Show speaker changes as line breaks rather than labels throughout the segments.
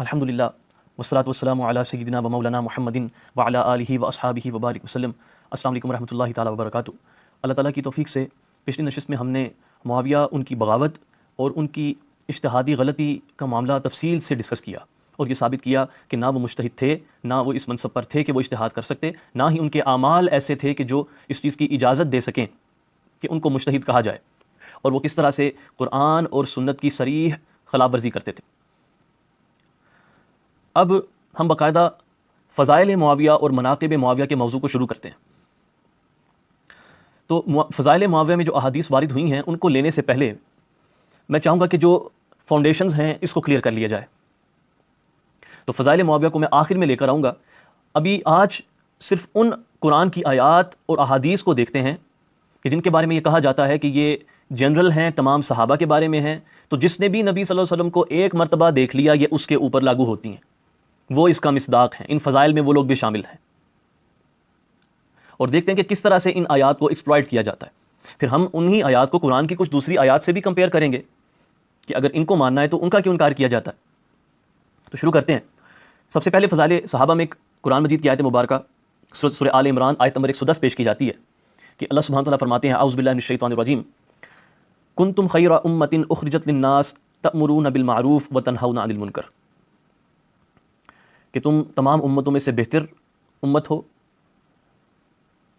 الحمدللہ والصلاۃ والسلام علی سیدنا و مولانا محمد وعلی آلہ و اصحابہ وبارک وسلم۔ السلام علیکم ورحمۃ اللہ تعالیٰ وبرکاتہ۔ اللہ تعالیٰ کی توفیق سے پچھلی نشست میں ہم نے معاویہ، ان کی بغاوت اور ان کی اجتہادی غلطی کا معاملہ تفصیل سے ڈسکس کیا اور یہ ثابت کیا کہ نہ وہ مجتہد تھے، نہ وہ اس منصب پر تھے کہ وہ اجتہاد کر سکتے، نہ ہی ان کے اعمال ایسے تھے کہ جو اس چیز کی اجازت دے سکیں کہ ان کو مجتہد کہا جائے، اور وہ کس طرح سے قرآن اور سنت کی صریح خلاف ورزی کرتے تھے۔ اب ہم باقاعدہ فضائل معاویہ اور مناقب معاویہ کے موضوع کو شروع کرتے ہیں۔ تو فضائل معاویہ میں جو احادیث وارد ہوئی ہیں ان کو لینے سے پہلے میں چاہوں گا کہ جو فاؤنڈیشنز ہیں اس کو کلیئر کر لیا جائے۔ تو فضائل معاویہ کو میں آخر میں لے کر آؤں گا۔ ابھی آج صرف ان قرآن کی آیات اور احادیث کو دیکھتے ہیں کہ جن کے بارے میں یہ کہا جاتا ہے کہ یہ جنرل ہیں، تمام صحابہ کے بارے میں ہیں، تو جس نے بھی نبی صلی اللہ علیہ وسلم کو ایک مرتبہ دیکھ لیا یہ اس کے اوپر لاگو ہوتی ہیں، وہ اس کا مصداق ہیں۔ ان فضائل میں وہ لوگ بھی شامل ہیں، اور دیکھتے ہیں کہ کس طرح سے ان آیات کو ایکسپلائٹ کیا جاتا ہے۔ پھر ہم انہی آیات کو قرآن کی کچھ دوسری آیات سے بھی کمپیئر کریں گے کہ اگر ان کو ماننا ہے تو ان کا کیوں انکار کیا جاتا ہے۔ تو شروع کرتے ہیں۔ سب سے پہلے فضائل صحابہ میں ایک قرآن مجید کی آیت مبارکہ سورہ آل عمران آیت نمبر 110 پیش کی جاتی ہے کہ اللہ سبحانہ وتعالیٰ فرماتے ہیں اعوذ باللہ من الشیطان الرجیم کنتم خیر امۃ اخرجت للناس تأمرون بالمعروف وتنہون عن المنکر، کہ تم تمام امتوں میں سے بہتر امت ہو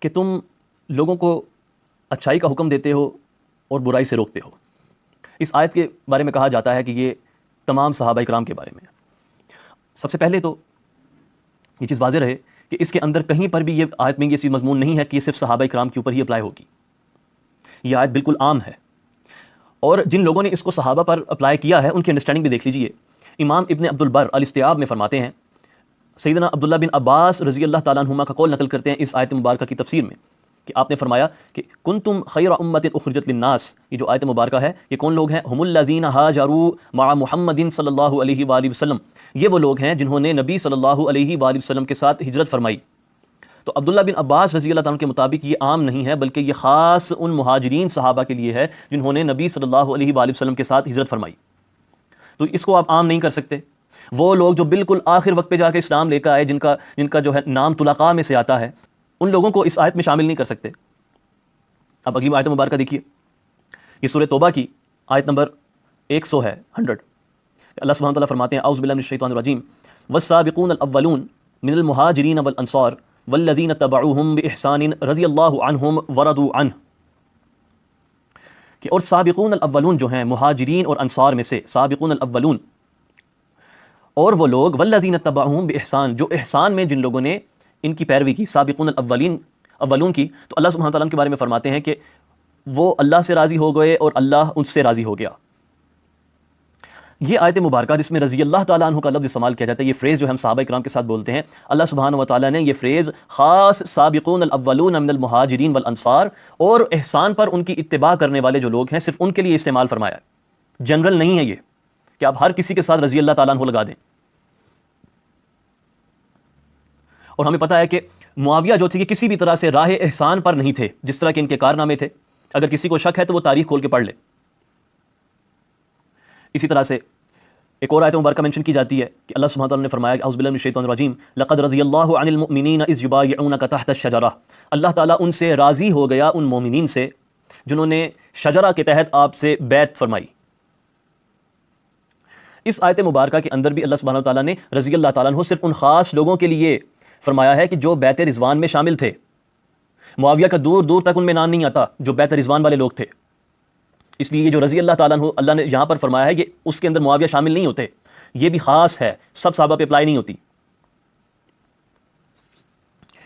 کہ تم لوگوں کو اچھائی کا حکم دیتے ہو اور برائی سے روکتے ہو۔ اس آیت کے بارے میں کہا جاتا ہے کہ یہ تمام صحابہ کرام کے بارے میں ہے۔ سب سے پہلے تو یہ چیز واضح رہے کہ اس کے اندر کہیں پر بھی یہ آیت میں یہ چیز مضمون نہیں ہے کہ یہ صرف صحابہ کرام کے اوپر ہی اپلائی ہوگی۔ یہ آیت بالکل عام ہے، اور جن لوگوں نے اس کو صحابہ پر اپلائی کیا ہے ان کی انڈرسٹینڈنگ بھی دیکھ لیجئے۔ امام ابن عبد البر الاستیاب میں فرماتے ہیں، سیدنا عبداللہ بن عباس رضی اللہ تعالیٰ عنہما کا قول نقل کرتے ہیں اس آیت مبارکہ کی تفسیر میں کہ آپ نے فرمایا کہ کنتم خیر امۃ اخرجت للناس، یہ جو آیت مبارکہ ہے یہ کون لوگ ہیں؟ ہم الذین ہاجروا مع محمد صلی اللہ علیہ وآلہ وسلم، یہ وہ لوگ ہیں جنہوں نے نبی صلی اللہ علیہ وآلہ وسلم کے ساتھ ہجرت فرمائی۔ تو عبداللہ بن عباس رضی اللہ تعالیٰ کے مطابق یہ عام نہیں ہے، بلکہ یہ خاص ان مہاجرین صحابہ کے لیے ہے جنہوں نے نبی صلی اللہ علیہ وآلہ وسلم کے ساتھ ہجرت فرمائی۔ تو اس کو آپ عام نہیں کر سکتے۔ وہ لوگ جو بالکل آخر وقت پہ جا کے اسلام لے کر آئے، جن کا جو ہے نام طلقاء میں سے آتا ہے، ان لوگوں کو اس آیت میں شامل نہیں کر سکتے۔ اب اگلی آیت مبارکہ دیکھیے، یہ سورہ توبہ کی آیت نمبر 100 ہے 100۔ اللہ سبحانہ وتعالیٰ فرماتے ہیں اعوذ باللہ من الشیطان الرجیم والسابقون الاولون من المہاجرین والانصار والذین تبعوہم باحسان رضی اللہ عنہم ورضوا عنہ، کہ اور سابقون الاولون جو ہیں مہاجرین اور انصار میں سے، سابقون الاولون، اور وہ لوگ والذین تبعوہم باحسان، جو احسان میں جن لوگوں نے ان کی پیروی کی، سابقون الاولون کی، تو اللہ سبحانہ تعالیٰ کے بارے میں فرماتے ہیں کہ وہ اللہ سے راضی ہو گئے اور اللہ ان سے راضی ہو گیا۔ یہ آیت مبارکہ جس میں رضی اللہ تعالیٰ عنہ کا لفظ استعمال کیا جاتا ہے، یہ فریز جو ہم صحابہ کرام کے ساتھ بولتے ہیں، اللہ سبحانہ و تعالیٰ نے یہ فریز خاص سابقون الاولون من المہاجرین والانصار اور احسان پر ان کی اتباع کرنے والے جو لوگ ہیں صرف ان کے لیے استعمال فرمایا ہے، جنرل نہیں ہے یہ کہ آپ ہر کسی کے ساتھ رضی اللہ تعالیٰ عنہ لگا دیں۔ اور ہمیں پتہ ہے کہ معاویہ جو تھے یہ کسی بھی طرح سے راہ احسان پر نہیں تھے، جس طرح کہ ان کے کارنامے تھے۔ اگر کسی کو شک ہے تو وہ تاریخ کھول کے پڑھ لے۔ اسی طرح سے ایک اور آیت مبارکہ منشن کی جاتی ہے کہ اللہ سبحانہ وتعالیٰ نے فرمایا اعوذ باللہ من الشیطان الرجیم لقد رضی اللہ عن المؤمنین اذ یبایعونک تحت الشجرہ، اللہ تعالیٰ ان سے راضی ہو گیا ان مومنین سے جنہوں نے شجرہ کے تحت آپ سے بیعت فرمائی۔ اس آیت مبارکہ کے اندر بھی اللہ سبحانہ وتعالیٰ نے رضی اللہ تعالیٰ عنہ صرف ان خاص لوگوں کے لیے فرمایا ہے کہ جو بیعت رضوان میں شامل تھے۔ معاویہ کا دور دور تک ان میں نام نہیں آتا جو بیعت رضوان والے لوگ تھے، اس لیے یہ جو رضی اللہ تعالیٰ عنہ اللہ نے یہاں پر فرمایا ہے یہ اس کے اندر معاویہ شامل نہیں ہوتے، یہ بھی خاص ہے، سب صحابہ پہ اپلائی نہیں ہوتی۔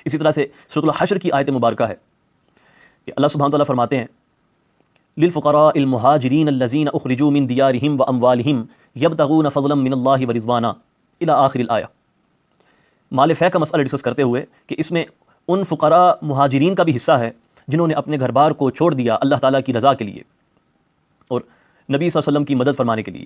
اسی طرح سے سورۃ الحشر کی آیت مبارکہ ہے کہ اللہ سبحانہ وتعالیٰ فرماتے ہیں للفقراء المہاجرین الذین اخرجوا من دیارہم واموالہم یبتغون فضلا من اللہ ورضوانا الی آخر الآیہ۔ مال فے کا مسئلہ ڈسکس کرتے ہوئے کہ اس میں ان فقراء مہاجرین کا بھی حصہ ہے جنہوں نے اپنے گھر بار کو چھوڑ دیا اللہ تعالیٰ کی رضا کے لیے اور نبی صلی اللہ علیہ وسلم کی مدد فرمانے کے لیے۔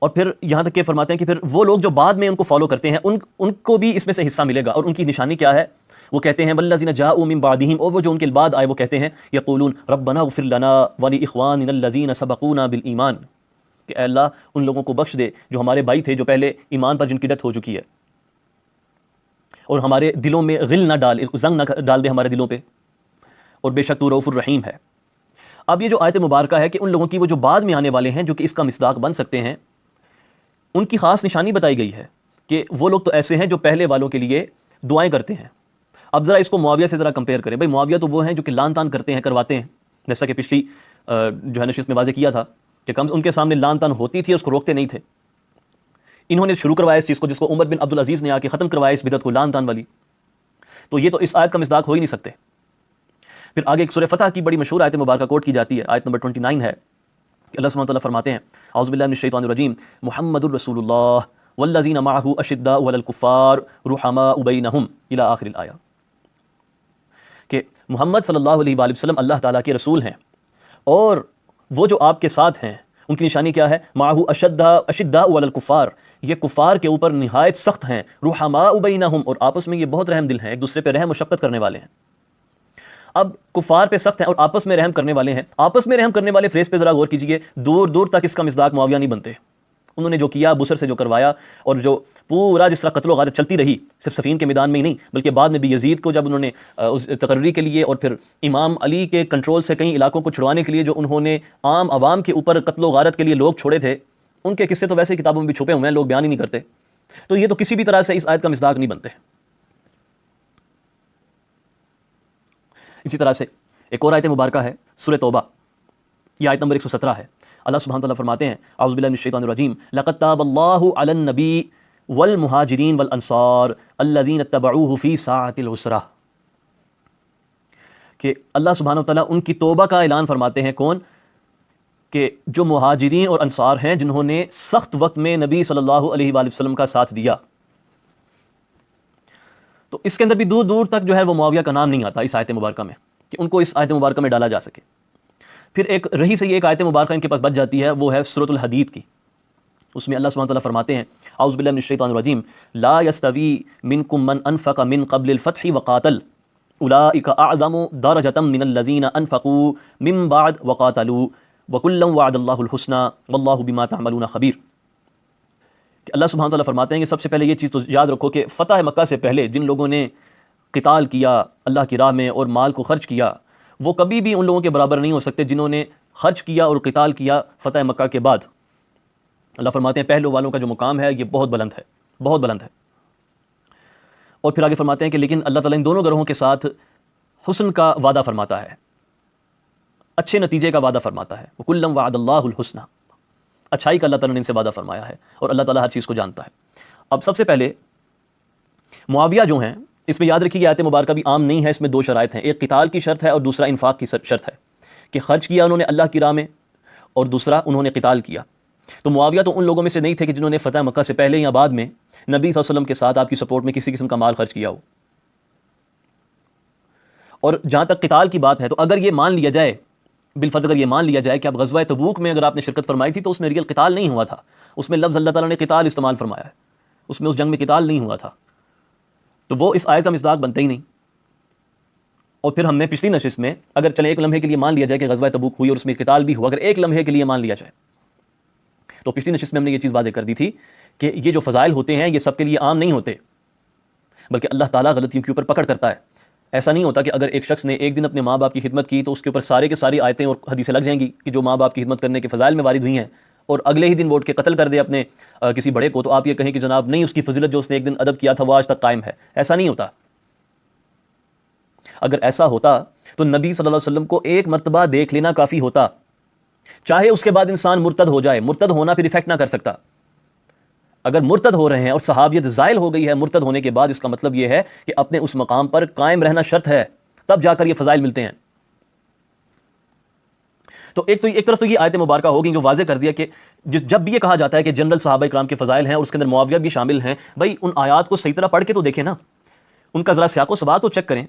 اور پھر یہاں تک کہ فرماتے ہیں کہ پھر وہ لوگ جو بعد میں ان کو فالو کرتے ہیں ان کو بھی اس میں سے حصہ ملے گا، اور ان کی نشانی کیا ہے؟ وہ کہتے ہیں والذین جاءوا من بعدہم، اور وہ جو ان کے بعد آئے وہ کہتے ہیں یقولون ربنا اغفر لنا ولاخواننا الذین سبقونا بالایمان، کہ اے اللہ ان لوگوں کو بخش دے جو ہمارے بھائی تھے، جو پہلے ایمان پر جن کی ڈیتھ ہو چکی ہے، اور ہمارے دلوں میں غل نہ ڈال، زنگ نہ ڈال دے ہمارے دلوں پہ، اور بے شک تو رؤوف الرحیم ہے۔ اب یہ جو آیت مبارکہ ہے کہ ان لوگوں کی وہ جو بعد میں آنے والے ہیں جو کہ اس کا مصداق بن سکتے ہیں، ان کی خاص نشانی بتائی گئی ہے کہ وہ لوگ تو ایسے ہیں جو پہلے والوں کے لیے دعائیں کرتے ہیں۔ اب ذرا اس کو معاویہ سے ذرا کمپیئر کریں۔ بھائی معاویہ تو وہ ہیں جو کہ لان تان کرتے ہیں، کرواتے ہیں، جیسا کہ پچھلی جو ہے نشست میں واضح کیا تھا کہ کم ان کے سامنے لان تان ہوتی تھی، اس کو روکتے نہیں تھے۔ انہوں نے شروع کروایا اس چیز کو، جس کو عمر بن عبدالعزیز نے آ کے ختم کروایا اس بدعت کو، لان تان والی۔ تو یہ تو اس آیت کا مصداق ہو ہی نہیں سکتے۔ پھر آگے ایک سورہ فتح کی بڑی مشہور آیت مبارکہ کوٹ کی جاتی ہے، آیت نمبر 29 ہے کہ اللہ سبحانہ وتعالیٰ فرماتے ہیں اعوذ باللہ من الشیطان الرجیم محمد الرسول اللہ والذین معہ اشداء علی الکفار رحماء بینہم الی آخر الآیہ، کہ محمد صلی اللہ علیہ وآلہ وسلم اللہ تعالیٰ کے رسول ہیں، اور وہ جو آپ کے ساتھ ہیں ان کی نشانی کیا ہے؟ معہ اشداء علی الکفار، یہ کفار کے اوپر نہایت سخت ہیں، رحماء بینہم، اور آپس میں یہ بہت رحم دل ہیں، ایک دوسرے پہ رحم و شفقت کرنے والے ہیں۔ اب کفار پہ سخت ہیں اور آپس میں رحم کرنے والے ہیں، آپس میں رحم کرنے والے فریز پہ ذرا غور کیجئے، دور دور تک اس کا مصداق معاویہ نہیں بنتے۔ انہوں نے جو کیا، بسر سے جو کروایا، اور جو پورا جس طرح قتل و غارت چلتی رہی، صرف صفین کے میدان میں ہی نہیں بلکہ بعد میں بھی یزید کو جب انہوں نے اس تقرری کے لیے، اور پھر امام علی کے کنٹرول سے کئی علاقوں کو چھڑوانے کے لیے جو انہوں نے عام عوام کے اوپر قتل و غارت کے لیے لوگ چھوڑے تھے، ان کے قصے تو ویسے ہی کتابوں میں بھی چھپے ہوئے ہیں، لوگ بیان ہی نہیں کرتے۔ تو یہ تو کسی بھی طرح سے اس آیت کا مصداق نہیں بنتے۔ اسی طرح سے ایک اور آیت مبارکہ ہے سورہ توبہ، یہ آیت نمبر 117 ہے۔ اللہ سبحانہ تعالیٰ فرماتے ہیں اعوذ باللہ من الشیطان الرجیم لقد تاب اللہ علی النبی والمہاجرین والانصار الذین اتبعوہ فی ساعۃ العسرہ، کہ اللہ سبحانہ تعالیٰ ان کی توبہ کا اعلان فرماتے ہیں۔ کون؟ کہ جو مہاجرین اور انصار ہیں جنہوں نے سخت وقت میں نبی صلی اللہ علیہ وآلہ وسلم کا ساتھ دیا۔ تو اس کے اندر بھی دور دور تک جو ہے وہ معاویہ کا نام نہیں آتا اس آیت مبارکہ میں، کہ ان کو اس آیت مبارکہ میں ڈالا جا سکے۔ پھر ایک رہی سے ایک آیت مبارکہ ان کے پاس بچ جاتی ہے، وہ ہے سورۃ الحدید کی۔ اس میں اللہ سبحانہ تعالیٰ فرماتے ہیں اعوذ باللہ من الشیطان الرجیم لا یستوی منکم من انفق من قبل الفتح وقاتل اولئک اعظم درجۃ من الذین انفقوا من بعد وقاتلوا وکلا وعد اللہ الحسنی واللہ بما تعملون خبیر، کہ اللہ سبحانہ تعالیٰ فرماتے ہیں کہ سب سے پہلے یہ چیز تو یاد رکھو کہ فتح مکہ سے پہلے جن لوگوں نے قتال کیا اللہ کی راہ میں اور مال کو خرچ کیا، وہ کبھی بھی ان لوگوں کے برابر نہیں ہو سکتے جنہوں نے خرچ کیا اور قتال کیا فتح مکہ کے بعد۔ اللہ فرماتے ہیں پہلو والوں کا جو مقام ہے یہ بہت بلند ہے، بہت بلند ہے۔ اور پھر آگے فرماتے ہیں کہ لیکن اللہ تعالیٰ ان دونوں گروہوں کے ساتھ حسن کا وعدہ فرماتا ہے، اچھے نتیجے کا وعدہ فرماتا ہے، وَكُلًّا وَعَدَ اللَّهُ الْحُسْنَى، اچھائی کا اللہ تعالیٰ نے ان سے وعدہ فرمایا ہے، اور اللہ تعالیٰ ہر چیز کو جانتا ہے۔ اب سب سے پہلے معاویہ جو ہیں، اس میں یاد رکھیے آیت مبارکہ بھی عام نہیں ہے، اس میں دو شرائط ہیں، ایک قتال کی شرط ہے اور دوسرا انفاق کی شرط ہے، کہ خرچ کیا انہوں نے اللہ کی راہ میں، اور دوسرا انہوں نے قتال کیا۔ تو معاویہ تو ان لوگوں میں سے نہیں تھے کہ جنہوں نے فتح مکہ سے پہلے یا بعد میں نبی صلی اللہ علیہ وسلم کے ساتھ آپ کی سپورٹ میں کسی قسم کا مال خرچ کیا ہو۔ اور جہاں تک قتال کی بات ہے، تو اگر یہ مان لیا جائے، بالفرض اگر یہ مان لیا جائے کہ اب غزوہ تبوک میں اگر آپ نے شرکت فرمائی تھی تو اس میں ریئل قتال نہیں ہوا تھا، اس میں لفظ اللہ تعالیٰ نے قتال استعمال فرمایا ہے، اس میں اس جنگ میں قتال نہیں ہوا تھا، تو وہ اس آیت کا مصداق بنتا ہی نہیں۔ اور پھر ہم نے پچھلی نشست میں اگر چلے ایک لمحے کے لیے مان لیا جائے کہ غزوہ تبوک ہوئی اور اس میں قتال بھی ہوا، اگر ایک لمحے کے لیے مان لیا جائے تو پچھلی نشست میں ہم نے یہ چیز واضح کر دی تھی کہ یہ جو فضائل ہوتے ہیں یہ سب کے لیے عام نہیں ہوتے، بلکہ اللہ تعالیٰ غلطیوں کے اوپر پکڑ کرتا ہے۔ ایسا نہیں ہوتا کہ اگر ایک شخص نے ایک دن اپنے ماں باپ کی خدمت کی تو اس کے اوپر سارے کے ساری آیتیں اور حدیثیں لگ جائیں گی کہ جو ماں باپ کی خدمت کرنے کے فضائل میں وارد ہوئی ہیں، اور اگلے ہی دن ووٹ کے قتل کر دے اپنے کسی بڑے کو، تو آپ یہ کہیں کہ جناب نہیں، اس کی فضیلت جو اس نے ایک دن ادب کیا تھا وہ آج تک قائم ہے۔ ایسا نہیں ہوتا۔ اگر ایسا ہوتا تو نبی صلی اللہ علیہ وسلم کو ایک مرتبہ دیکھ لینا کافی ہوتا، چاہے اس کے بعد انسان مرتد ہو جائے، مرتد ہونا پھر ایفیکٹ نہ کر سکتا۔ اگر مرتد ہو رہے ہیں اور صحابیت زائل ہو گئی ہے مرتد ہونے کے بعد، اس کا مطلب یہ ہے کہ اپنے اس مقام پر قائم رہنا شرط ہے، تب جا کر یہ فضائل ملتے ہیں۔ تو ایک طرف تو یہ آیت مبارکہ ہوگی جو واضح کر دیا کہ جب بھی یہ کہا جاتا ہے کہ جنرل صحابہ کرام کے فضائل ہیں اور اس کے اندر معاویہ بھی شامل ہیں، بھائی ان آیات کو صحیح طرح پڑھ کے تو دیکھیں نا، ان کا ذرا سیاق و سباق تو چیک کریں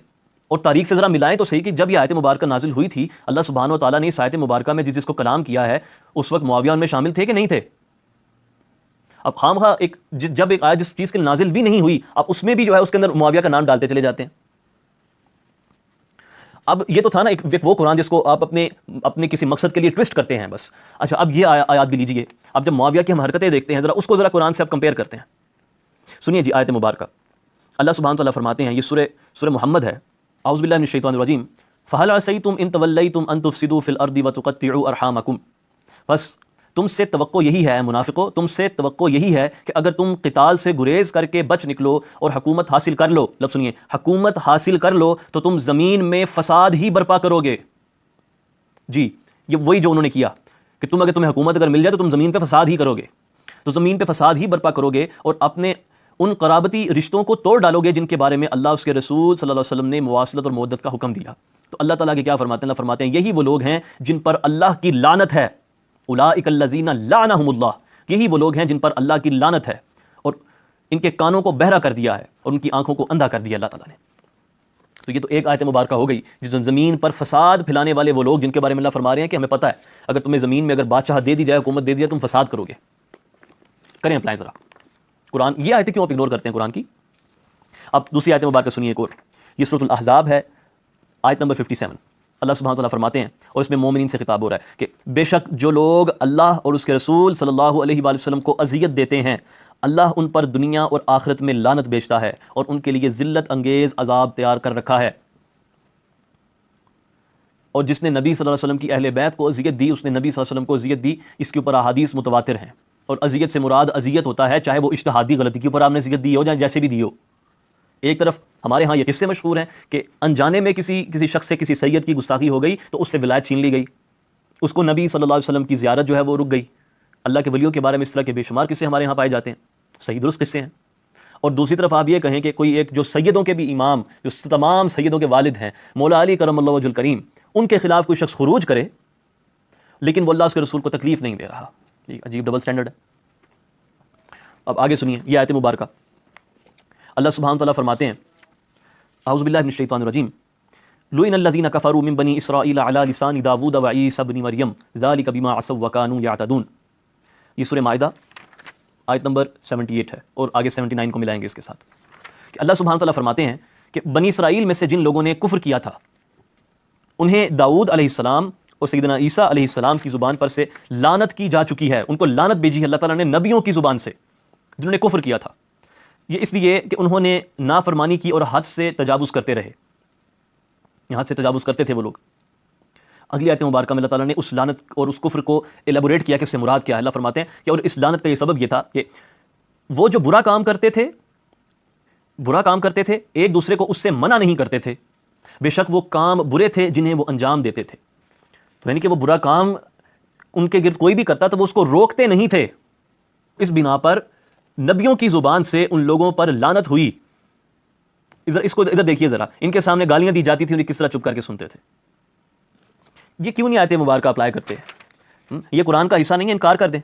اور تاریخ سے ذرا ملائیں تو صحیح کہ جب یہ آیت مبارکہ نازل ہوئی تھی، اللہ سبحانہ و تعالیٰ نے اس آیت مبارکہ میں جس کو کلام کیا ہے اس وقت معاویہ ان میں شامل تھے کہ نہیں تھے؟ اب خامخواہ جب ایک آیت جس چیز کے نازل بھی نہیں ہوئی، اب اس میں بھی جو ہے اس کے اندر معاویہ کا نام ڈالتے چلے جاتے ہیں۔ اب یہ تو تھا نا ایک وہ قرآن جس کو آپ اپنے کسی مقصد کے لیے ٹوسٹ کرتے ہیں بس. اچھا اب یہ آیات بھی لیجیے. اب جب معاویہ کی ہم حرکتیں دیکھتے ہیں اس کو ذرا قرآن سے آپ کمپیئر کرتے ہیں. سنیے جی آیت مبارکہ. اللہ سبحانہ تعالیٰ فرماتے ہیں, یہ سورہ محمد ہے. اعوذ باللہ من الشیطان الرجیم. فَهَلْ عَسَيْتُمْ إِن تَوَلَّيْتُمْ أَن تُفْسِدُوا فِي الْأَرْضِ وَتُقَطِّعُوا أَرْحَامَكُمْ. بس تم سے توقع یہی ہے منافقو, تم سے توقع یہی ہے کہ اگر تم قتال سے گریز کر کے بچ نکلو اور حکومت حاصل کر لو, لفظ سنیے, حکومت حاصل کر لو تو تم زمین میں فساد ہی برپا کرو گے. جی یہ وہی جو انہوں نے کیا کہ اگر تمہیں حکومت اگر مل جائے تو تم زمین پہ فساد ہی کرو گے, تو زمین پہ فساد ہی برپا کرو گے اور اپنے ان قرابتی رشتوں کو توڑ ڈالو گے جن کے بارے میں اللہ اس کے رسول صلی اللہ علیہ وسلم نے مواصلت اور مودت کا حکم دیا. تو اللہ تعالیٰ کے کیا فرماتے ہیں؟ اللہ فرماتے ہیں یہی وہ لوگ ہیں جن پر اللہ کی لعنت ہے. اولئک الذین لعنہم اللہ, یہی وہ لوگ ہیں جن پر اللہ کی لعنت ہے اور ان کے کانوں کو بہرا کر دیا ہے اور ان کی آنکھوں کو اندھا کر دیا اللہ تعالیٰ نے. تو یہ تو ایک آیت مبارکہ ہو گئی جس زمین پر فساد پھیلانے والے وہ لوگ جن کے بارے میں اللہ فرما رہے ہیں کہ ہمیں پتہ ہے اگر تمہیں زمین میں اگر بادشاہ دے دی جائے, حکومت دے دی جائے, تم فساد کرو گے. کریں اپلائیں ذرا قرآن. یہ آیتیں کیوں آپ اگنور کرتے ہیں قرآن کی؟ اب دوسری آیت مبارکہ سنیے ایک اور. یہ سورۃ الاحزاب ہے, آیت نمبر 57. اللہ سبحانہ تعالیٰ فرماتے ہیں اور اس میں مومنین سے خطاب ہو رہا ہے کہ بے شک جو لوگ اللہ اور اس کے رسول صلی اللہ علیہ وآلہ وسلم کو اذیت دیتے ہیں, اللہ ان پر دنیا اور آخرت میں لعنت بھیجتا ہے اور ان کے لیے ذلت انگیز عذاب تیار کر رکھا ہے. اور جس نے نبی صلی اللہ علیہ وسلم کی اہل بیت کو اذیت دی, اس نے نبی صلی اللہ علیہ وسلم کو اذیت دی. اس کے اوپر احادیث متواتر ہیں. اور اذیت سے مراد اذیت ہوتا ہے چاہے وہ اجتہادی غلطی کے اوپر آپ نے اذیت دی ہو یا جیسے بھی دی ہو. ایک طرف ہمارے ہاں یہ قصے مشہور ہیں کہ انجانے میں کسی شخص سے کسی سید کی گستاخی ہو گئی تو اس سے ولایت چھین لی گئی, اس کو نبی صلی اللہ علیہ وسلم کی زیارت جو ہے وہ رک گئی. اللہ کے ولیوں کے بارے میں اس طرح کے بے شمار قصے ہمارے ہاں پائے جاتے ہیں, صحیح درست قصے ہیں. اور دوسری طرف آپ یہ کہیں کہ کوئی ایک جو سیدوں کے بھی امام, جو تمام سیدوں کے والد ہیں, مولا علی کرم اللہ وجہ الکریم, ان کے خلاف کوئی شخص خروج کرے لیکن وہ اللہ اس کے رسول کو تکلیف نہیں دے رہا. یہ عجیب ڈبل سٹینڈرڈ ہے. اب آگے سنیے یہ آیت مبارکہ. اللہ سبحانہ تعالیٰ فرماتے ہیں اعوذ باللہ من الشیطان الرجیم. لعن الذین کفروا من بنی اسرائیل علی لسان داود و عیسی ابن مریم ذلک بما عصوا وکانوا یعتدون. یہ سورہ مائدہ آیت نمبر 78 ہے اور آگے 79 کو ملائیں گے اس کے ساتھ. کہ اللہ سبحانہ تعالیٰ فرماتے ہیں کہ بنی اسرائیل میں سے جن لوگوں نے کفر کیا تھا انہیں داؤد علیہ السلام اور سیدنا عیسیٰ علیہ السلام کی زبان پر سے لعنت کی جا چکی ہے. ان کو لعنت بھیجی ہے اللہ تعالیٰ نے نبیوں کی زبان سے جنہوں نے کفر کیا تھا. یہ اس لیے کہ انہوں نے نافرمانی کی اور حد سے تجاوز کرتے رہے. حد سے تجاوز کرتے تھے وہ لوگ. اگلی آیت مبارکہ میں اللہ تعالیٰ نے اس لعنت اور اس کفر کو ایلیبوریٹ کیا کہ اس سے مراد کیا ہے. اللہ فرماتے ہیں کہ اور اس لعنت کا یہ سبب یہ تھا کہ وہ جو برا کام کرتے تھے ایک دوسرے کو اس سے منع نہیں کرتے تھے, بے شک وہ کام برے تھے جنہیں وہ انجام دیتے تھے. تو یعنی کہ وہ برا کام ان کے گرد کوئی بھی کرتا تو وہ اس کو روکتے نہیں تھے. اس بنا پر نبیوں کی زبان سے ان لوگوں پر لعنت ہوئی. اس کو ادھر دیکھیے ذرا, ان کے سامنے گالیاں دی جاتی تھی, انہیں کس طرح چپ کر کے سنتے تھے. یہ کیوں نہیں آیت مبارکہ اپلائی کرتے؟ یہ قرآن کا حصہ نہیں ہے, انکار کر دیں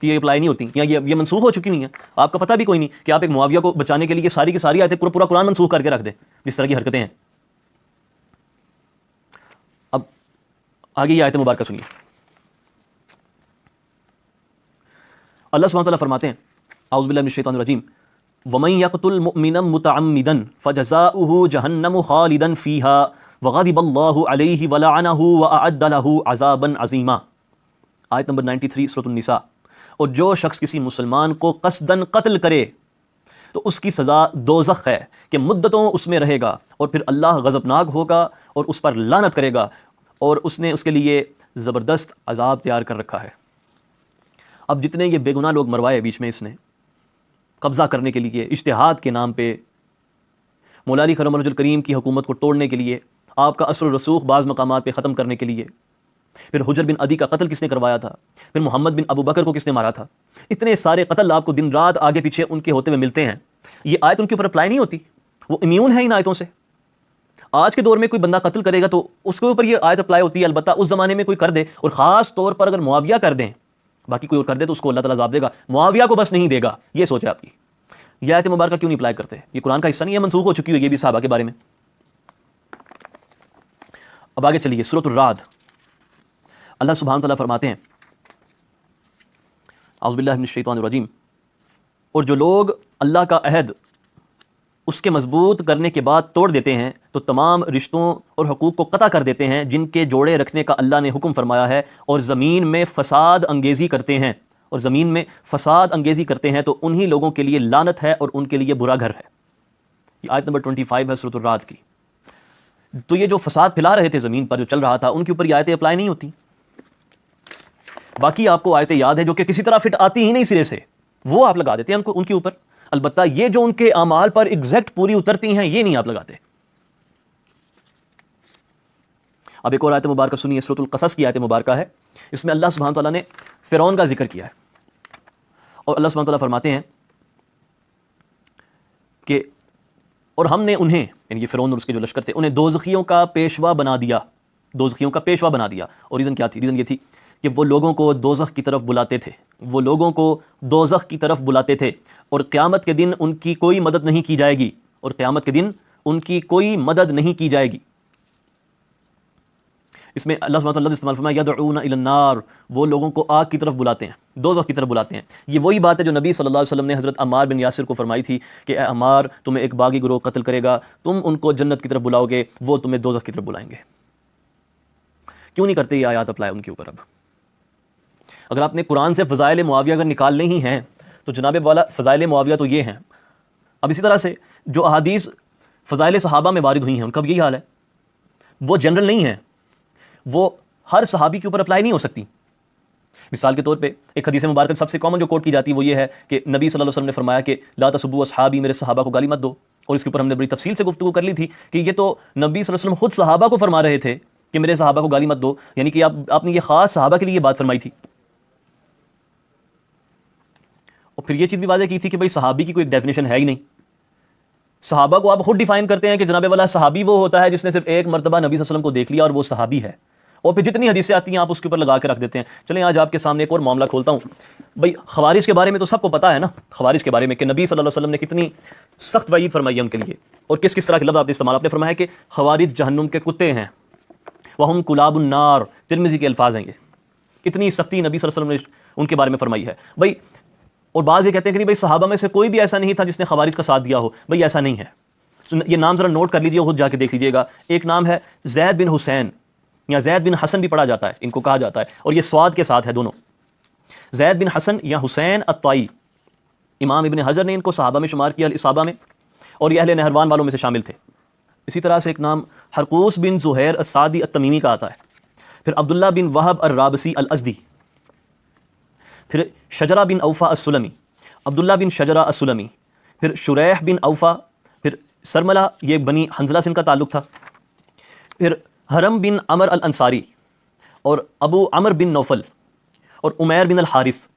کہ یہ اپلائی نہیں ہوتی یا یہ منسوخ ہو چکی نہیں ہے. آپ کا پتہ بھی کوئی نہیں کہ آپ ایک معاویہ کو بچانے کے لیے ساری کی ساری آیتیں پورا قرآن منسوخ کر کے رکھ دیں جس طرح کی حرکتیں ہیں. اب آگے یہ آیت مبارکہ سنیے. اللہ سبحانہ تعالیٰ فرماتے ہیں اعوذ باللہ من الشیطان الرجیم. وَمَن يَقْتُلْ مُؤْمِنًا مُتَعَمِّدًا فَجَزَاؤُهُ جَهَنَّمُ خَالِدًا فِيهَا وَغَضِبَ اللَّهُ عَلَيْهِ وَلَعَنَهُ وَأَعَدَّ لَهُ عَذَابًا عَظِيمًا. آیت نمبر 93 سورۃ النساء. اور جو شخص کسی مسلمان کو قصداً قتل کرے تو اس کی سزا دوزخ ہے کہ مدتوں اس میں رہے گا اور پھر اللہ غضبناک ہوگا اور اس پر لعنت کرے گا اور اس نے اس کے لیے زبردست عذاب تیار کر رکھا ہے. اب جتنے یہ بے گناہ لوگ مروائے بیچ میں اس نے قبضہ کرنے کے لیے, اجتہاد کے نام پہ, مولا علی کرم اللہ وجہ الکریم کی حکومت کو توڑنے کے لیے, آپ کا اثر و رسوخ بعض مقامات پہ ختم کرنے کے لیے, پھر حجر بن عدی کا قتل کس نے کروایا تھا, پھر محمد بن ابو بکر کو کس نے مارا تھا, اتنے سارے قتل آپ کو دن رات آگے پیچھے ان کے ہوتے ہوئے ملتے ہیں. یہ آیت ان کے اوپر اپلائی نہیں ہوتی, وہ امیون ہے ان آیتوں سے. آج کے دور میں کوئی بندہ قتل کرے گا تو اس کے اوپر یہ آیت اپلائی ہوتی ہے. البتہ اس زمانے میں کوئی کر دے, اور خاص طور پر اگر معاویہ کر دیں, باقی کوئی اور کر دے تو اس کو اللہ تعالیٰ عذاب دے گا, معاویہ کو بس نہیں دے گا. یہ سوچ ہے آپ کی. یہ آیت مبارکہ کیوں نہیں اپلائی کرتے؟ یہ قرآن کا حصہ نہیں ہے, منسوخ ہو چکی ہے یہ بھی صحابہ کے بارے میں. اب آگے چلیے سورۃ الرعد. اللہ سبحانہ تعالیٰ فرماتے ہیں اعوذ باللہ من الشیطان الرجیم. اور جو لوگ اللہ کا عہد اس کے مضبوط کرنے کے بعد توڑ دیتے ہیں تو تمام رشتوں اور حقوق کو قطع کر دیتے ہیں جن کے جوڑے رکھنے کا اللہ نے حکم فرمایا ہے، اور زمین میں فساد انگیزی کرتے ہیں، تو انہی لوگوں کے لیے لعنت ہے اور ان کے لیے برا گھر ہے۔ یہ آیت نمبر 25 ہے سورۃ الرعد کی۔ تو یہ جو فساد پھیلا رہے تھے زمین پر، جو چل رہا تھا، ان کے اوپر یہ آیتیں اپلائی نہیں ہوتی۔ باقی آپ کو آیتیں یاد ہیں جو کہ کسی طرح فٹ آتی ہی نہیں سرے سے، وہ آپ لگا دیتے ہیں ان کے اوپر۔ البتہ یہ جو ان کے اعمال پر ایگزیکٹ پوری اترتی ہیں، یہ نہیں آپ لگاتے۔ اب ایک اور آیت مبارکہ سنیے، سورۃ القصص کی آیت مبارکہ ہے، اس میں اللہ سبحانہ تعالیٰ نے فرعون کا ذکر کیا ہے، اور اللہ سبحانہ تعالیٰ فرماتے ہیں کہ اور ہم نے انہیں، یعنی یہ فرعون اور اس کے جو لشکر تھے، انہیں دوزخیوں کا پیشوا بنا دیا، اور ریزن کیا تھی؟ ریزن یہ تھی کہ وہ لوگوں کو دوزخ کی طرف بلاتے تھے، اور قیامت کے دن ان کی کوئی مدد نہیں کی جائے گی، اس میں اللہ سبحانہ وتعالیٰ استعمال فرمایا یدعون الی النار، وہ لوگوں کو آگ کی طرف بلاتے ہیں، دوزخ کی طرف بلاتے ہیں۔ یہ وہی بات ہے جو نبی صلی اللہ علیہ وسلم نے حضرت عمار بن یاسر کو فرمائی تھی کہ اے عمار، تمہیں ایک باغی گروہ قتل کرے گا، تم ان کو جنت کی طرف بلاؤ گے، وہ تمہیں دوزخ کی طرف بلائیں گے۔ کیوں نہیں کرتے یہ آیات اپلائی ان کے اوپر؟ اب اگر آپ نے قرآن سے فضائل معاویہ اگر نکالنے ہی ہیں تو جناب والا فضائل معاویہ تو یہ ہیں۔ اب اسی طرح سے جو احادیث فضائل صحابہ میں وارد ہوئی ہیں ان کا بھی یہی حال ہے، وہ جنرل نہیں ہیں، وہ ہر صحابی کے اوپر اپلائی نہیں ہو سکتی۔ مثال کے طور پہ ایک حدیث مبارکہ سب سے کامن جو کوٹ کی جاتی ہے وہ یہ ہے کہ نبی صلی اللہ علیہ وسلم نے فرمایا کہ لا تسبوا اصحابی، میرے صحابہ کو گالی مت دو، اور اس کے اوپر ہم نے بڑی تفصیل سے گفتگو کر لی تھی کہ یہ تو نبی صلی اللہ علیہ وسلم خود صحابہ کو فرما رہے تھے کہ میرے صحابہ کو گالی مت دو، یعنی کہ آپ نے یہ خاص صحابہ کے لیے یہ بات فرمائی تھی۔ اور پھر یہ چیز بھی واضح کی تھی کہ بھائی صحابی کی کوئی ڈیفینیشن ہے ہی نہیں، صحابہ کو آپ خود ڈیفائن کرتے ہیں کہ جناب والا صحابی وہ ہوتا ہے جس نے صرف ایک مرتبہ نبی صلی اللہ علیہ وسلم کو دیکھ لیا اور وہ صحابی ہے، اور پھر جتنی حدیثیں آتی ہیں آپ اس کے اوپر لگا کے رکھ دیتے ہیں۔ چلیں آج آپ کے سامنے ایک اور معاملہ کھولتا ہوں۔ بھائی خوارج کے بارے میں تو سب کو پتہ ہے نا، خوارج کے بارے میں کہ نبی صلی اللہ علیہ وسلم نے کتنی سخت وعید فرمائی ہے ان کے لیے، اور کس کس طرح کے لفظ آپ نے استعمال، آپ نے فرمایا کہ خوارج جہنم کے کتے ہیں، وہم کلاب النار، ترمذی کے الفاظ ہیں یہ، اتنی سختی نبی صلی اللہ علیہ وسلم نے ان کے بارے میں فرمائی ہے۔ بھائی اور بعض یہ کہتے ہیں کہ نہیں بھائی صحابہ میں سے کوئی بھی ایسا نہیں تھا جس نے خوارج کا ساتھ دیا ہو، بھائی ایسا نہیں ہے۔ یہ نام ذرا نوٹ کر لیجیے، خود جا کے دیکھ لیجیے گا۔ ایک نام ہے زید بن حسین، یا زید بن حسن بھی پڑھا جاتا ہے، ان کو کہا جاتا ہے، اور یہ سواد کے ساتھ ہے دونوں، زید بن حسن یا حسین الطائی۔ امام ابن حجر نے ان کو صحابہ میں شمار کیا، الاصابہ میں، اور یہ اہل نہروان والوں میں سے شامل تھے۔ اسی طرح سے ایک نام حرقوس بن زہیر السعدی التمیمی کا آتا ہے، پھر عبداللہ بن وہب الرابسی الازدی، پھر شجرہ بن اوفا السلمی، عبداللہ بن شجرہ السلمی، پھر شریح بن اوفا، پھر سرملہ، یہ بنی حنزلہ سے ان کا تعلق تھا، پھر حرم بن عمر الانصاری، اور ابو عمر بن نوفل، اور عمیر بن الحارث۔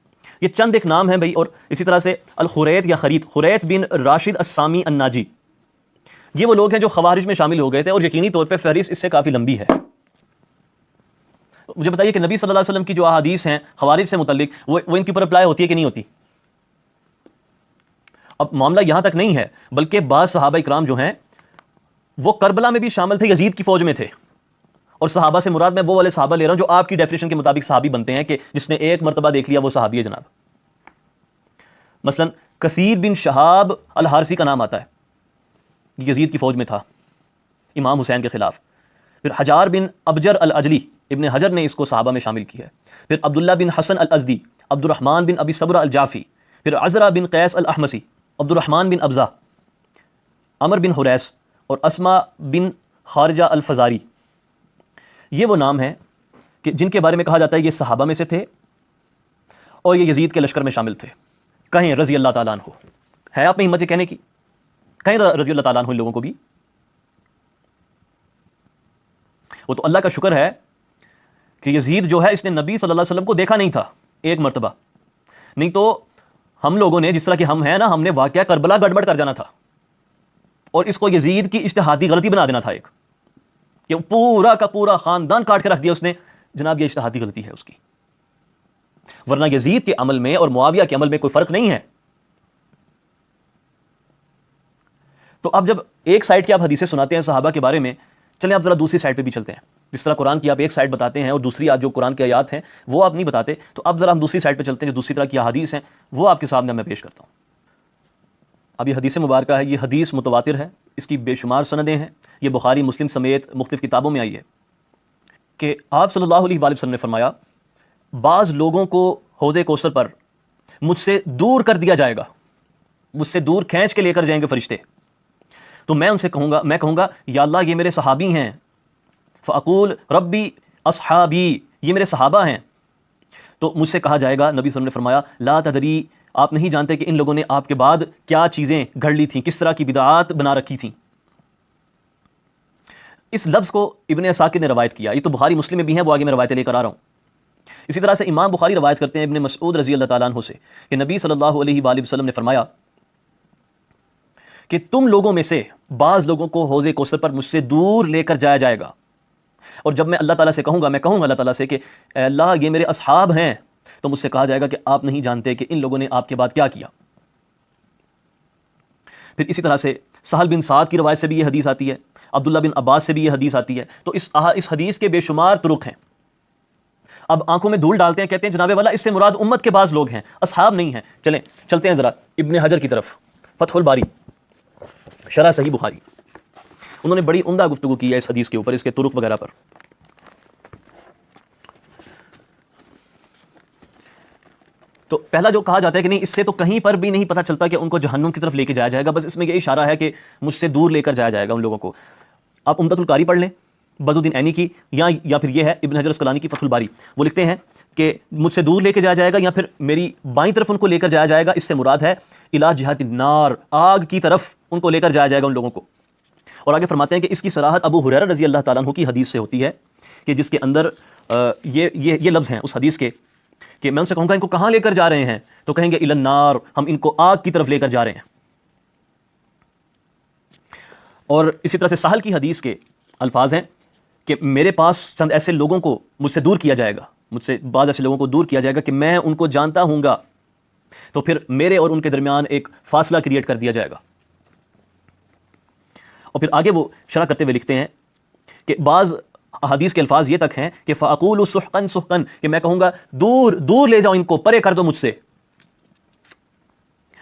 یہ چند ایک نام ہیں بھائی، اور اسی طرح سے الخریت یا خریت، خریت بن راشد السامی الناجی، یہ وہ لوگ ہیں جو خوارج میں شامل ہو گئے تھے، اور یقینی طور پہ فہرست اس سے کافی لمبی ہے۔ مجھے بتائیے کہ نبی صلی اللہ علیہ وسلم کی جو احادیث ہیں خوارج سے متعلق، وہ ان کے اوپر اپلائی ہوتی ہے کہ نہیں ہوتی؟ اب معاملہ یہاں تک نہیں ہے، بلکہ بعض صحابہ اکرام جو ہیں وہ کربلا میں بھی شامل تھے، یزید کی فوج میں تھے، اور صحابہ سے مراد میں وہ والے صحابہ لے رہا ہوں جو آپ کی ڈیفینیشن کے مطابق صحابی بنتے ہیں کہ جس نے ایک مرتبہ دیکھ لیا وہ صحابی ہے جناب۔ مثلا کثیر بن شہاب الحارثی کا نام آتا ہے، یزید کی فوج میں تھا امام حسین کے خلاف۔ پھر حجار بن ابجر العجلی، ابن حجر نے اس کو صحابہ میں شامل کیا ہے۔ پھر عبداللہ بن حسن الازدی، عبد الرحمن بن ابی صبرہ الجعفی، پھر عزرہ بن قیس الاحمسی، عبد الرحمن بن ابزہ، عمر بن حریث، اور اسما بن خارجہ الفزاری۔ یہ وہ نام ہیں کہ جن کے بارے میں کہا جاتا ہے یہ صحابہ میں سے تھے اور یہ یزید کے لشکر میں شامل تھے۔ کہیں رضی اللہ تعالیٰ عنہ، ہے آپ میں ہمت یہ کہنے کی؟ کہیں رضی اللہ تعالیٰ عنہ ان لوگوں کو بھی؟ وہ تو اللہ کا شکر ہے کہ یزید جو ہے اس نے نبی صلی اللہ علیہ وسلم کو دیکھا نہیں تھا ایک مرتبہ، نہیں تو ہم لوگوں نے جس طرح کہ ہم ہیں نا، ہم نے واقعہ کربلا گڑبڑ کر جانا تھا اور اس کو یزید کی اجتہادی غلطی بنا دینا تھا، ایک کہ پورا کا پورا خاندان کاٹ کے رکھ دیا اس نے، جناب یہ اجتہادی غلطی ہے اس کی، ورنہ یزید کے عمل میں اور معاویہ کے عمل میں کوئی فرق نہیں ہے۔ تو اب جب ایک سائڈ کی آپ حدیثیں سناتے ہیں صحابہ کے بارے میں، چلیں اب ذرا دوسری سائڈ پہ بھی چلتے ہیں۔ جس طرح قرآن کی آپ ایک سائڈ بتاتے ہیں اور دوسری جو قرآن کی آیات ہیں وہ آپ نہیں بتاتے، تو اب ذرا ہم دوسری سائڈ پہ چلتے ہیں، جو دوسری طرح کی احادیث ہیں وہ آپ کے سامنے میں پیش کرتا ہوں۔ اب یہ حدیث مبارکہ ہے، یہ حدیث متواتر ہے، اس کی بے شمار سندیں ہیں، یہ بخاری مسلم سمیت مختلف کتابوں میں آئی ہے کہ آپ صلی اللہ علیہ وآلہ وسلم نے فرمایا بعض لوگوں کو حوض کوثر پر مجھ سے دور کر دیا جائے گا، مجھ سے دور کھینچ کے لے کر جائیں گے فرشتے، تو میں ان سے کہوں گا یا اللہ یہ میرے صحابی ہیں، فاقول ربی اصحابی، یہ میرے صحابہ ہیں، تو مجھ سے کہا جائے گا، نبی صلی اللہ علیہ وسلم نے فرمایا لا تدری، آپ نہیں جانتے کہ ان لوگوں نے آپ کے بعد کیا چیزیں گھڑ لی تھیں، کس طرح کی بدعات بنا رکھی تھیں۔ اس لفظ کو ابن عساکر نے روایت کیا، یہ تو بخاری مسلم میں بھی ہیں، وہ آگے میں روایتیں لے کر آ رہا ہوں۔ اسی طرح سے امام بخاری روایت کرتے ہیں ابن مسعود رضی اللہ تعالیٰ عنہ سے کہ نبی صلی اللہ علیہ وآلہ وسلم نے فرمایا کہ تم لوگوں میں سے بعض لوگوں کو حوض کوثر پر مجھ سے دور لے کر جایا جائے گا، اور جب میں اللہ تعالیٰ سے کہوں گا اللہ تعالیٰ سے کہ اے اللہ یہ میرے اصحاب ہیں، تو مجھ سے کہا جائے گا کہ آپ نہیں جانتے کہ ان لوگوں نے آپ کے بعد کیا کیا۔ پھر اسی طرح سے سہل بن سعد کی روایت سے بھی یہ حدیث آتی ہے، عبداللہ بن عباس سے بھی یہ حدیث آتی ہے، تو اس حدیث کے بے شمار طرق ہیں۔ اب آنکھوں میں دھول ڈالتے ہیں، کہتے ہیں جناب والا اس سے مراد امت کے بعض لوگ ہیں، اصحاب نہیں ہیں۔ چلتے ہیں ذرا ابن حجر کی طرف، فتح الباری شرح صحیح بخاری، انہوں نے بڑی عمدہ گفتگو کی ہے اس حدیث کے اوپر، اس کے طرق وغیرہ پر۔ تو پہلا جو کہا جاتا ہے کہ نہیں، اس سے تو کہیں پر بھی نہیں پتہ چلتا کہ ان کو جہنم کی طرف لے کے جایا جائے گا، بس اس میں یہ اشارہ ہے کہ مجھ سے دور لے کر جایا جائے گا ان لوگوں کو۔ آپ عمدۃ القاری پڑھ لیں بدر الدین عینی کی، یا پھر یہ ہے ابن حجر اسقلانی کی فتح الباری، وہ لکھتے ہیں کہ مجھ سے دور لے کے جایا جائے گا یا پھر میری بائیں طرف ان کو لے کر جایا جائے گا، اس سے مراد ہے الی جہت النار، آگ کی طرف ان کو لے کر جایا جائے گا ان لوگوں کو۔ اور آگے فرماتے ہیں کہ اس کی صراحت ابو ہریرہ رضی اللہ تعالیٰ عنہ کی حدیث سے ہوتی ہے کہ جس کے اندر یہ لفظ ہیں اس حدیث کے کہ میں ان سے کہوں گا ان کو کہاں لے کر جا رہے ہیں، تو کہیں گے الی النار، ہم ان کو آگ کی طرف لے کر جا رہے ہیں۔ اور اسی طرح سے سہل کی حدیث کے الفاظ ہیں کہ میرے پاس چند ایسے لوگوں کو مجھ سے دور کیا جائے گا، مجھ سے بعض ایسے لوگوں کو دور کیا جائے گا کہ میں ان کو جانتا ہوں گا، تو پھر میرے اور ان کے درمیان ایک فاصلہ کریٹ کر دیا جائے گا۔ اور پھر آگے وہ شرح کرتے ہوئے لکھتے ہیں کہ بعض حدیث کے الفاظ یہ تک ہیں کہ فاقول سحقا سحقا، کہ میں کہوں گا دور دور لے جاؤ ان کو، پرے کر دو مجھ سے۔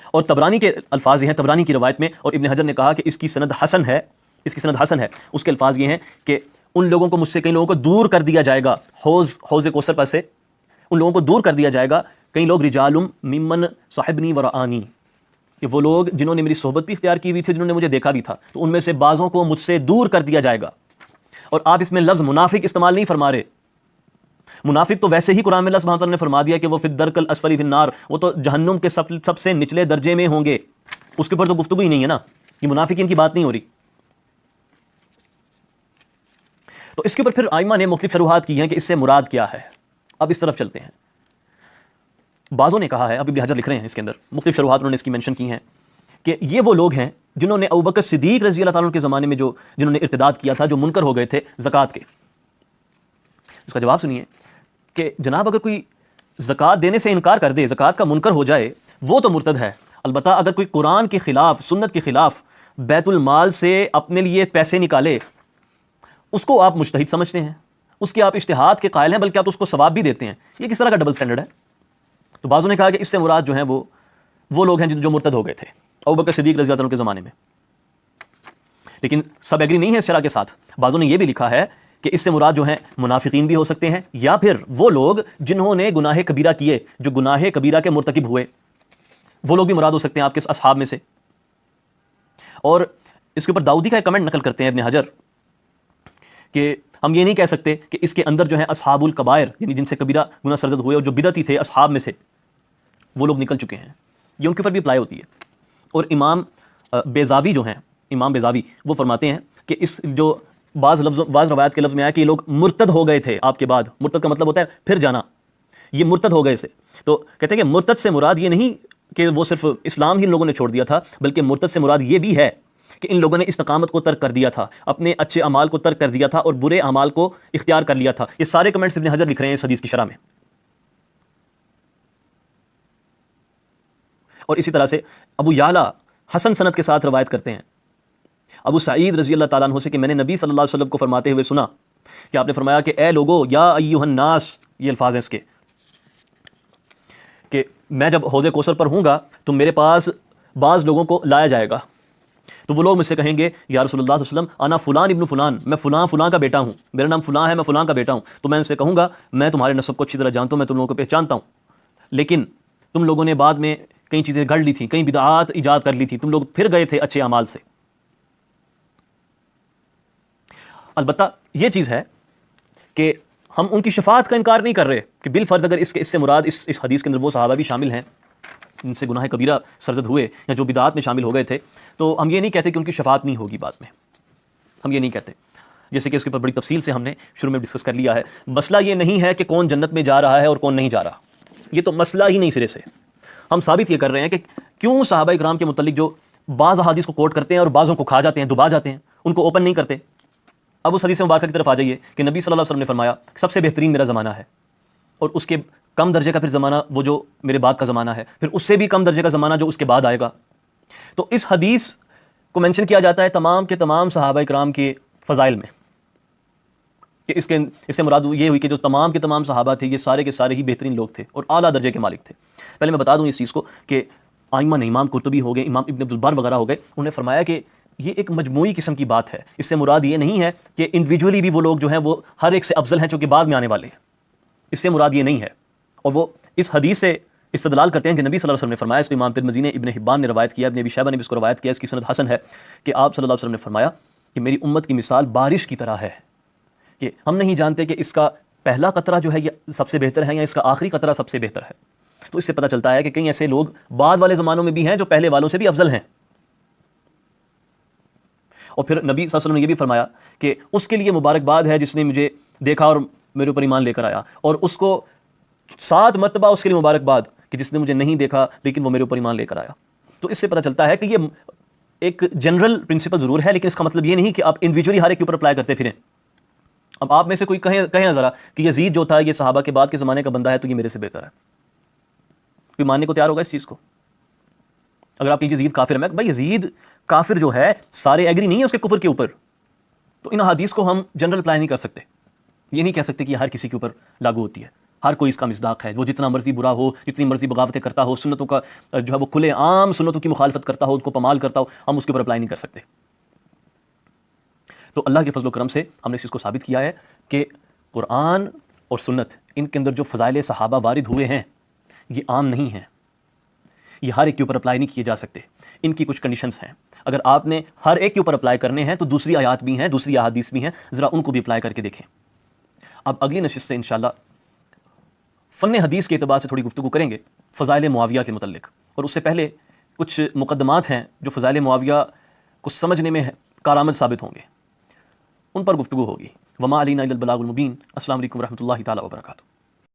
اور طبرانی کے الفاظ یہ ہیں، طبرانی کی روایت میں، اور ابن حجر نے کہا کہ اس کی سند حسن ہے، اس کے الفاظ یہ ہیں کہ ان لوگوں کو مجھ سے کئی لوگوں کو دور کر دیا جائے گا، حوض کوثر پر سے ان لوگوں کو دور کر دیا جائے گا، کئی لوگ رجال ممن صاحبنی ورآنی، کہ وہ لوگ جنہوں نے میری صحبت بھی اختیار کی ہوئی تھی، جنہوں نے مجھے دیکھا بھی تھا، تو ان میں سے بعضوں کو مجھ سے دور کر دیا جائے گا۔ اور آپ اس میں لفظ منافق استعمال نہیں فرما رہے، منافق تو ویسے ہی قرآن میں اللہ سبحانہ وتعالیٰ نے فرما دیا کہ وہ فی الدرک الاسفل فی النار، وہ تو جہنم کے سب سے نچلے درجے میں ہوں گے، اس کے اوپر تو گفتگو ہی نہیں ہے نا، یہ منافقین کی بات نہیں ہو رہی۔ تو اس کے اوپر پھر ائمہ نے مختلف شروحات کی ہیں کہ اس سے مراد کیا ہے۔ اب اس طرف چلتے ہیں۔ بعضوں نے کہا ہے، اب ابن حجر لکھ رہے ہیں اس کے اندر مختلف شروحات انہوں نے اس کی مینشن کی ہیں کہ یہ وہ لوگ ہیں جنہوں نے ابوبکر صدیق رضی اللہ تعالیٰ عنہ کے زمانے میں جنہوں نے ارتداد کیا تھا، جو منکر ہو گئے تھے زکوٰۃ کے۔ اس کا جواب سنیے کہ جناب اگر کوئی زکوٰۃ دینے سے انکار کر دے، زکوٰۃ کا منکر ہو جائے، وہ تو مرتد ہے۔ البتہ اگر کوئی قرآن کے خلاف، سنت کے خلاف بیت المال سے اپنے لیے پیسے نکالے، اس کو آپ مجتہد سمجھتے ہیں، اس کے آپ اجتہاد کے قائل ہیں، بلکہ آپ اس کو ثواب بھی دیتے ہیں، یہ کس طرح کا ڈبل سٹینڈرڈ ہے؟ تو بعضوں نے کہا کہ اس سے مراد جو ہیں وہ لوگ ہیں جو مرتد ہو گئے تھے ابوبکر صدیق رضی اللہ عنہ کے زمانے میں۔ لیکن سب ایگری نہیں ہے اس شرح کے ساتھ، بعضوں نے یہ بھی لکھا ہے کہ اس سے مراد جو ہیں منافقین بھی ہو سکتے ہیں، یا پھر وہ لوگ جنہوں نے گناہ کبیرہ کیے، جو گناہ کبیرہ کے مرتکب ہوئے، وہ لوگ بھی مراد ہو سکتے ہیں آپ کے اصحاب میں سے۔ اور اس کے اوپر داؤدی کا ایک کمنٹ نقل کرتے ہیں ابن حجر کہ ہم یہ نہیں کہہ سکتے کہ اس کے اندر جو ہیں اصحاب الکبائر، یعنی جن سے کبیرہ گناہ سرزد ہوئے اور جو بدعتی تھے اصحاب میں سے، وہ لوگ نکل چکے ہیں، یہ ان کے اوپر بھی اپلائی ہوتی ہے۔ اور امام بیضاوی جو ہیں، امام بیضاوی وہ فرماتے ہیں کہ اس جو بعض روایات کے لفظ میں آیا کہ یہ لوگ مرتد ہو گئے تھے آپ کے بعد، مرتد کا مطلب ہوتا ہے پھر جانا، یہ مرتد ہو گئے سے، تو کہتے ہیں کہ مرتد سے مراد یہ نہیں کہ وہ صرف اسلام ہی ان لوگوں نے چھوڑ دیا تھا، بلکہ مرتد سے مراد یہ بھی ہے کہ ان لوگوں نے استقامت کو ترک کر دیا تھا، اپنے اچھے اعمال کو ترک کر دیا تھا اور برے اعمال کو اختیار کر لیا تھا۔ یہ سارے کمنٹس ابن حجر لکھ رہے ہیں اس حدیث کی شرح میں۔ اور اسی طرح سے ابو یعلا حسن سند کے ساتھ روایت کرتے ہیں ابو سعید رضی اللہ تعالیٰ عنہ سے کہ میں نے نبی صلی اللہ علیہ وسلم کو فرماتے ہوئے سنا کہ آپ نے فرمایا کہ اے لوگو، یا ایھا الناس، یہ الفاظ ہیں اس کے کہ میں جب حوض کوثر پر ہوں گا تو میرے پاس بعض لوگوں کو لایا جائے گا تو وہ لوگ مجھ سے کہیں گے یا رسول اللہ صلی اللہ علیہ وسلم انا فلان ابن فلان، میں فلاں فلاں کا بیٹا ہوں، میرا نام فلاں ہے، میں فلاں کا بیٹا ہوں. تو میں ان سے کہوں گا میں تمہارے نسب کو اچھی طرح جانتا ہوں، میں تم لوگوں کو پہچانتا ہوں، لیکن تم لوگوں نے بعد میں کئی چیزیں گڑھ لی تھیں، کئی بدعات ایجاد کر لی تھی، تم لوگ پھر گئے تھے اچھے اعمال سے. البتہ یہ چیز ہے کہ ہم ان کی شفاعت کا انکار نہیں کر رہے کہ بالفرض اگر اس سے مراد اس حدیث کے اندر وہ صحابہ بھی شامل ہیں جن سے گناہ کبیرہ سرزد ہوئے یا جو بدعات میں شامل ہو گئے تھے، تو ہم یہ نہیں کہتے کہ ان کی شفاعت نہیں ہوگی بعد میں، ہم یہ نہیں کہتے. جیسے کہ اس کے اوپر بڑی تفصیل سے ہم نے شروع میں ڈسکس کر لیا ہے. مسئلہ یہ نہیں ہے کہ کون جنت میں جا رہا ہے اور کون نہیں جا رہا، یہ تو مسئلہ ہی نہیں سرے سے. ہم ثابت یہ کر رہے ہیں کہ کیوں صحابہ اکرام کے متعلق جو بعض احادیث کو کوٹ کرتے ہیں اور بعضوں کو کھا جاتے ہیں، دبا جاتے ہیں، ان کو اوپن نہیں کرتے. اب اس حدیث مبارکہ کی طرف آ جائیے کہ نبی صلی اللہ علیہ وسلم نے فرمایا سب سے بہترین میرا زمانہ ہے، اور اس کے کم درجے کا پھر زمانہ وہ جو میرے بعد کا زمانہ ہے، پھر اس سے بھی کم درجے کا زمانہ جو اس کے بعد آئے گا. تو اس حدیث کو مینشن کیا جاتا ہے تمام کے تمام صحابہ اکرام کے فضائل میں، کہ اس سے مراد یہ ہوئی کہ جو تمام کے تمام صحابہ تھے یہ سارے کے سارے ہی بہترین لوگ تھے اور اعلیٰ درجے کے مالک تھے. پہلے میں بتا دوں اس چیز کو کہ آئمہ نے، امام قرطبی ہو گئے، امام ابن عبد البر وغیرہ ہو گئے، انہوں نے فرمایا کہ یہ ایک مجموعی قسم کی بات ہے. اس سے مراد یہ نہیں ہے کہ انڈیویجولی بھی وہ لوگ جو ہیں وہ ہر ایک سے افضل ہیں چونکہ بعد میں آنے والے ہیں، اس سے مراد یہ نہیں ہے. اور وہ اس حدیث سے استدلال کرتے ہیں کہ نبی صلی اللہ علیہ وسلم نے فرمایا، اس کو امام ترمذی نے، ابن حبان نے روایت کیا، ابن ابی شیبہ نے بھی اس کو روایت کیا، اس کی سند حسن ہے، کہ آپ صلی اللہ علیہ وسلم نے فرمایا کہ میری امت کی مثال بارش کی طرح ہے، کہ ہم نہیں جانتے کہ اس کا پہلا قطرہ جو ہے یہ سب سے بہتر ہے یا اس کا آخری قطرہ سب سے بہتر ہے. تو اس سے پتہ چلتا ہے کہ کئی ایسے لوگ بعد والے زمانوں میں بھی ہیں جو پہلے والوں سے بھی افضل ہیں. اور پھر نبی صلی اللہ علیہ وسلم نے یہ بھی فرمایا کہ اس کے لیے مبارکباد ہے جس نے مجھے دیکھا اور میرے اوپر ایمان لے کر آیا، اور اس کو 7 مرتبہ اس کے لیے مبارکباد کہ جس نے مجھے نہیں دیکھا لیکن وہ میرے اوپر ایمان لے کر آیا. تو اس سے پتہ چلتا ہے کہ یہ ایک جنرل پرنسپل ضرور ہے، لیکن اس کا مطلب یہ نہیں کہ آپ انڈیویجولی ہر ایک کے اوپر اپلائی کرتے پھریں. اب آپ میں سے کوئی کہیں ذرا کہ یزید جو تھا یہ صحابہ کے بعد کے زمانے کا بندہ ہے تو یہ میرے سے بہتر ہے، کوئی ماننے کو تیار ہوگا اس چیز کو؟ اگر آپ کہیں یزید کافر ہے، میں بھائی یزید کافر جو ہے سارے ایگری نہیں ہے اس کے کفر کے اوپر، تو ان حدیث کو ہم جنرل اپلائی نہیں کر سکتے. یہ نہیں کہہ سکتے کہ یہ ہر کسی کے اوپر لاگو ہوتی ہے، ہر کوئی اس کا مصداق ہے. وہ جتنا مرضی برا ہو، جتنی مرضی بغاوتیں کرتا ہو، سنتوں کا جو ہے وہ کھلے عام سنتوں کی مخالفت کرتا ہو، ان کو پامال کرتا ہو، ہم اس کے اوپر اپلائی نہیں کر سکتے. تو اللہ کے فضل و کرم سے ہم نے اس چیز کو ثابت کیا ہے کہ قرآن اور سنت ان کے اندر جو فضائل صحابہ وارد ہوئے ہیں یہ عام نہیں ہیں، یہ ہر ایک کے اوپر اپلائی نہیں کیے جا سکتے. ان کی کچھ کنڈیشنز ہیں، اگر آپ نے ہر ایک کے اوپر اپلائی کرنے ہیں تو دوسری آیات بھی ہیں، دوسری احادیث بھی ہیں، ذرا ان کو بھی اپلائی کر کے دیکھیں. اب اگلی نشست سے انشاءاللہ فن حدیث کے اعتبار سے تھوڑی گفتگو کریں گے فضائل معاویہ کے متعلق، اور اس سے پہلے کچھ مقدمات ہیں جو فضائل معاویہ کو سمجھنے میں کارآمد ثابت ہوں گے، ان پر گفتگو ہوگی. وما علینا الا البلاغ المبین. السلام علیکم ورحمۃ اللہ تعالیٰ وبرکاتہ.